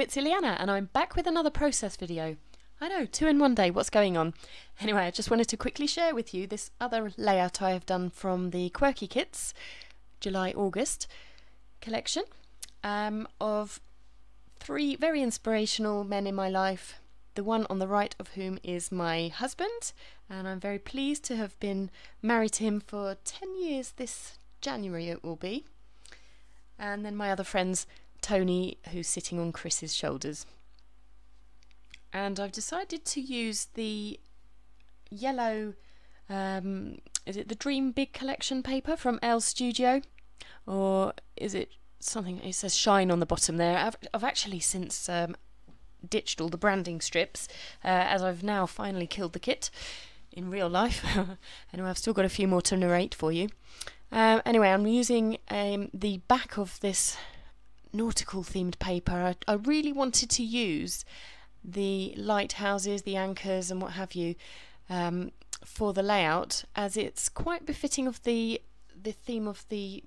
it's Ileana and I'm back with another process video. I know, 2 in 1 day, what's going on? Anyway, I just wanted to quickly share with you this other layout I have done from the Quirky Kits July-August collection of 3 very inspirational men in my life. The one on the right of whom is my husband, and I'm very pleased to have been married to him for 10 years this January it will be. And then my other friends, Tony, who's sitting on Chris's shoulders. And I've decided to use the yellow, is it the Dream Big Collection paper from Elle Studio? Or is it something, it says Shine on the bottom there. I've actually since ditched all the branding strips, as I've now finally killed the kit in real life. Anyway, I've still got a few more to narrate for you. Anyway, I'm using the back of this nautical themed paper. I really wanted to use the lighthouses, the anchors and what have you for the layout, as it's quite befitting of the theme of the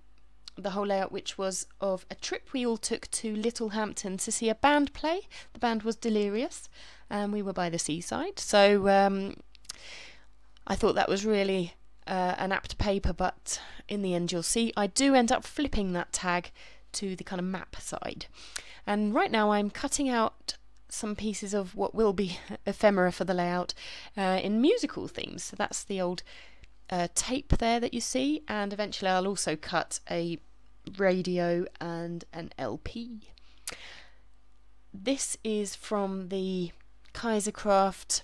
whole layout, which was of a trip we all took to Littlehampton to see a band play. The band was Delirious and we were by the seaside, so I thought that was really an apt paper, but in the end you'll see I do end up flipping that tag to the kind of map side. And right now I'm cutting out some pieces of what will be ephemera for the layout in musical themes. So that's the old tape there that you see, and eventually I'll also cut a radio and an LP. This is from the Kaisercraft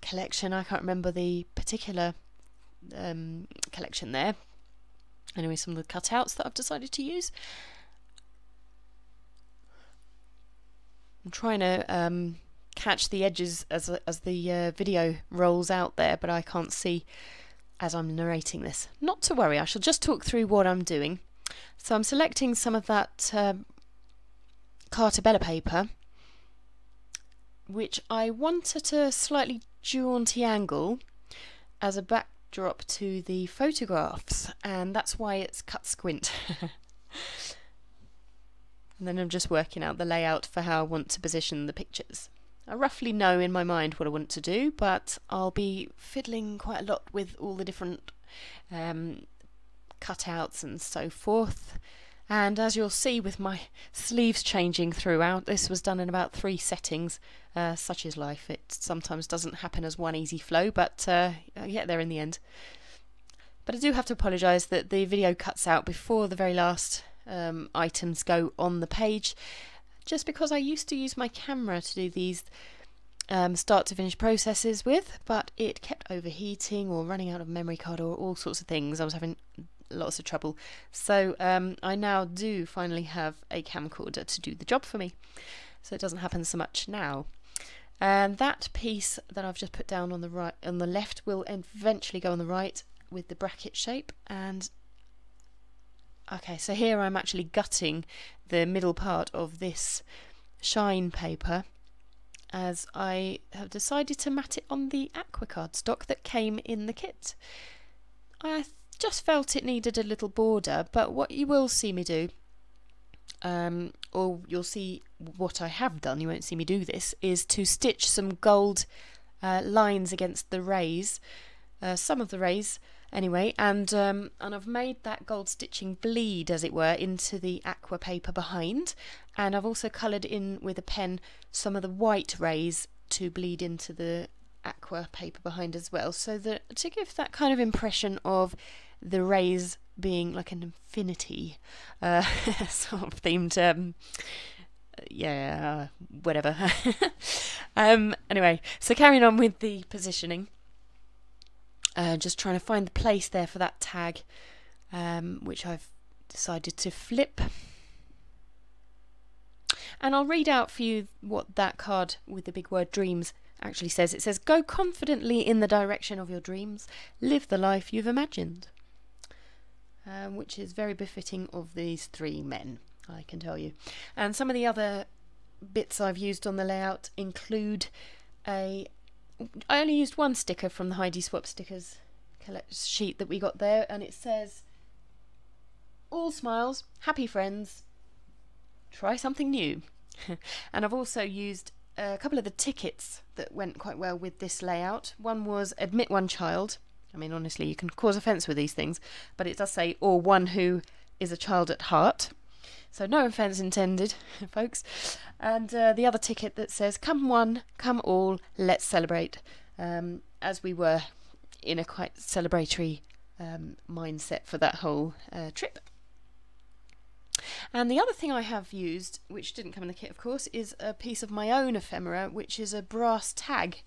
collection. I can't remember the particular collection there. Anyway, some of the cutouts that I've decided to use. I'm trying to catch the edges as the video rolls out there, but I can't see as I'm narrating this. Not to worry, I shall just talk through what I'm doing. So I'm selecting some of that Cartabella paper, which I want at a slightly jaunty angle as a backdrop to the photographs, and that's why it's cut squint. And then I'm just working out the layout for how I want to position the pictures. I roughly know in my mind what I want to do, but I'll be fiddling quite a lot with all the different cutouts and so forth. And as you'll see with my sleeves changing throughout, this was done in about 3 settings. Such is life. It sometimes doesn't happen as one easy flow, but I get there in the end. But I do have to apologise that the video cuts out before the very last items go on the page, just because I used to use my camera to do these start to finish processes with, but it kept overheating or running out of memory card or all sorts of things. I was having lots of trouble, so I now do finally have a camcorder to do the job for me, so it doesn't happen so much now. And that piece that I've just put down on the right, on the left, will eventually go on the right with the bracket shape. And okay, so here I'm actually gutting the middle part of this shine paper, as I have decided to mat it on the aqua cardstock that came in the kit. I just felt it needed a little border, but what you will see me do, or you'll see what I have done, you won't see me do this, is to stitch some gold lines against the rays, some of the rays anyway, and I've made that gold stitching bleed, as it were, into the aqua paper behind, and I've also coloured in with a pen some of the white rays to bleed into the aqua paper behind as well, so that to give that kind of impression of the rays being like an infinity sort of themed yeah, whatever. Anyway, so carrying on with the positioning, just trying to find the place there for that tag, which I've decided to flip. And I'll read out for you what that card with the big word dreams actually says. It says, "Go confidently in the direction of your dreams, live the life you've imagined," which is very befitting of these 3 men, I can tell you. And some of the other bits I've used on the layout include I only used 1 sticker from the Heidi Swap stickers sheet that we got there, and it says, "All smiles, happy friends, try something new." And I've also used a couple of the tickets that went quite well with this layout. One was admit one child. I mean, honestly, you can cause offence with these things, but it does say, or one who is a child at heart. So no offence intended, folks. And the other ticket that says, come one, come all, let's celebrate, as we were in a quite celebratory mindset for that whole trip. And the other thing I have used, which didn't come in the kit of course, is a piece of my own ephemera, which is a brass tag,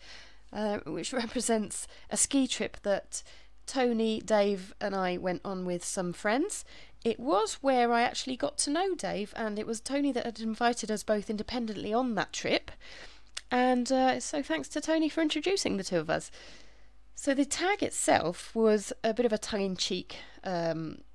which represents a ski trip that Tony, Dave and I went on with some friends. It was where I actually got to know Dave, and it was Tony that had invited us both independently on that trip. And so thanks to Tony for introducing the two of us. So the tag itself was a bit of a tongue-in-cheek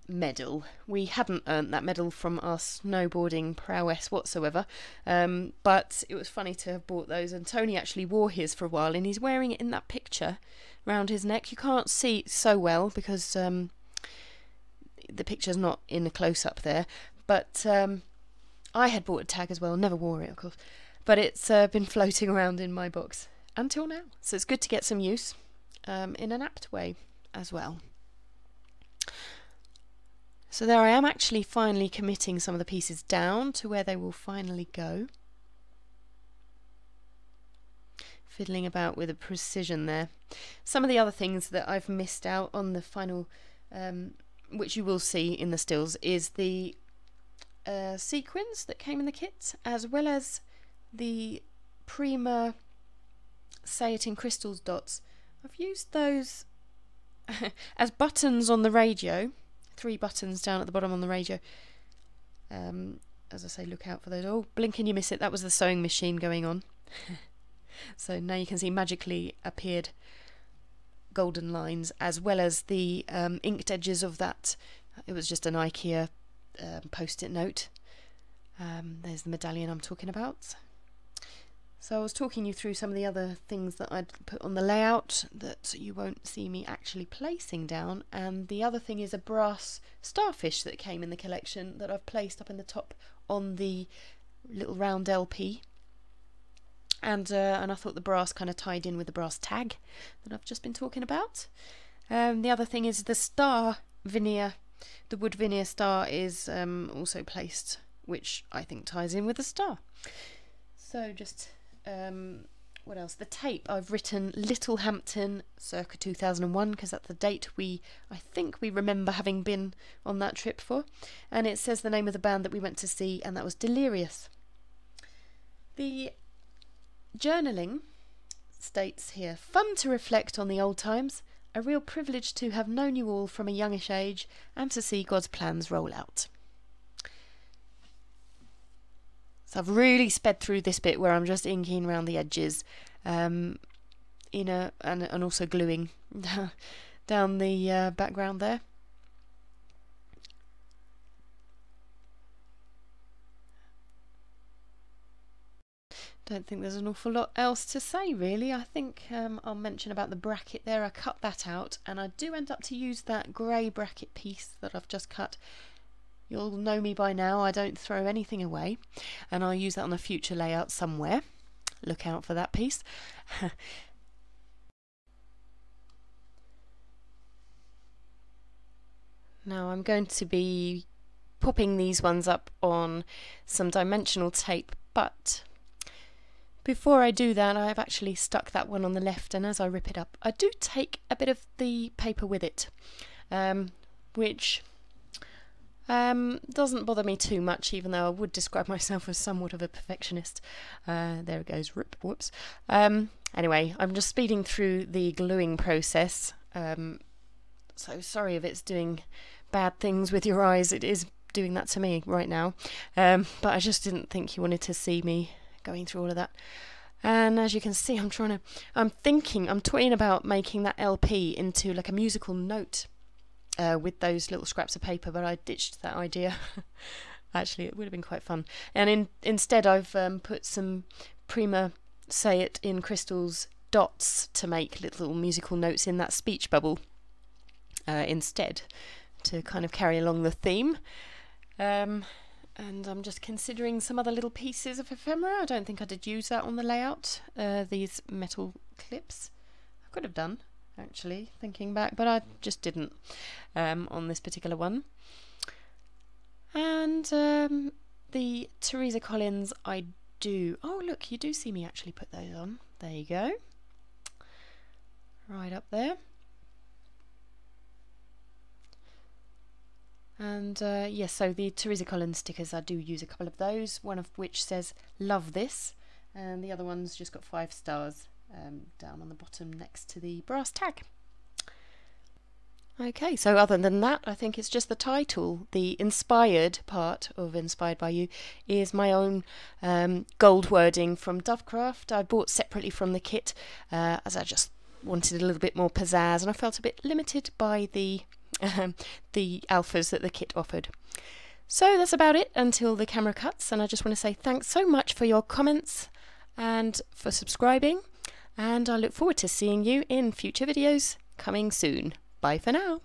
medal. We hadn't earned that medal from our snowboarding prowess whatsoever, but it was funny to have bought those, and Tony actually wore his for a while, and he's wearing it in that picture round his neck. You can't see it so well because the picture's not in a close-up there, but I had bought a tag as well, never wore it of course, but it's been floating around in my box until now, so it's good to get some use in an apt way as well. So there I am, actually finally committing some of the pieces down to where they will finally go. Fiddling about with the precision there. Some of the other things that I've missed out on the final, which you will see in the stills, is the sequins that came in the kit, as well as the Prima Say It in Crystals dots. I've used those as buttons on the radio. 3 buttons down at the bottom on the radio. As I say, look out for those. Oh, blink and you miss it. That was the sewing machine going on. So now you can see magically appeared golden lines, as well as the inked edges of that. It was just an IKEA post-it note. There's the medallion I'm talking about. So I was talking you through some of the other things that I'd put on the layout that you won't see me actually placing down, and the other thing is a brass starfish that came in the collection that I've placed up in the top on the little round LP, and I thought the brass kind of tied in with the brass tag that I've just been talking about. The other thing is the star veneer, the wood veneer star is also placed, which I think ties in with the star. So just what else? The tape, I've written Littlehampton circa 2001 because that's the date I think we remember having been on that trip for, and it says the name of the band that we went to see, and that was Delirious. The journaling states here, fun to reflect on the old times, a real privilege to have known you all from a youngish age and to see God's plans roll out. So I've really sped through this bit where I'm just inking around the edges, and also gluing down the background there. Don't think there's an awful lot else to say really. I think I'll mention about the bracket there. I cut that out, and I do end up to use that grey bracket piece that I've just cut. You'll know me by now, I don't throw anything away, and I'll use that on a future layout somewhere. Look out for that piece. Now I'm going to be popping these ones up on some dimensional tape, but before I do that I've actually stuck that one on the left, and as I rip it up I do take a bit of the paper with it, which doesn't bother me too much, even though I would describe myself as somewhat of a perfectionist. There it goes, rip, whoops. Anyway, I'm just speeding through the gluing process, so sorry if it's doing bad things with your eyes. It is doing that to me right now, but I just didn't think you wanted to see me going through all of that. And as you can see, I'm toying about making that LP into like a musical note with those little scraps of paper, but I ditched that idea. Actually, it would have been quite fun. And instead I've put some Prima Say It in Crystals dots to make little musical notes in that speech bubble instead, to kind of carry along the theme. And And I'm just considering some other little pieces of ephemera. I don't think I did use that on the layout, these metal clips. I could have done, actually, thinking back, but I just didn't on this particular one. And the Teresa Collins I do. Oh look, you do see me actually put those on. There you go. Right up there. And yes, so the Teresa Collins stickers, I do use a couple of those, one of which says love this, and the other one's just got 5 stars down on the bottom next to the brass tag. Okay, so other than that, I think it's just the title. The inspired part of Inspired by You is my own gold wording from Dovecraft. I bought separately from the kit as I just wanted a little bit more pizzazz, and I felt a bit limited by the alphas that the kit offered. So that's about it until the camera cuts, and I just want to say thanks so much for your comments and for subscribing, and I look forward to seeing you in future videos coming soon. Bye for now.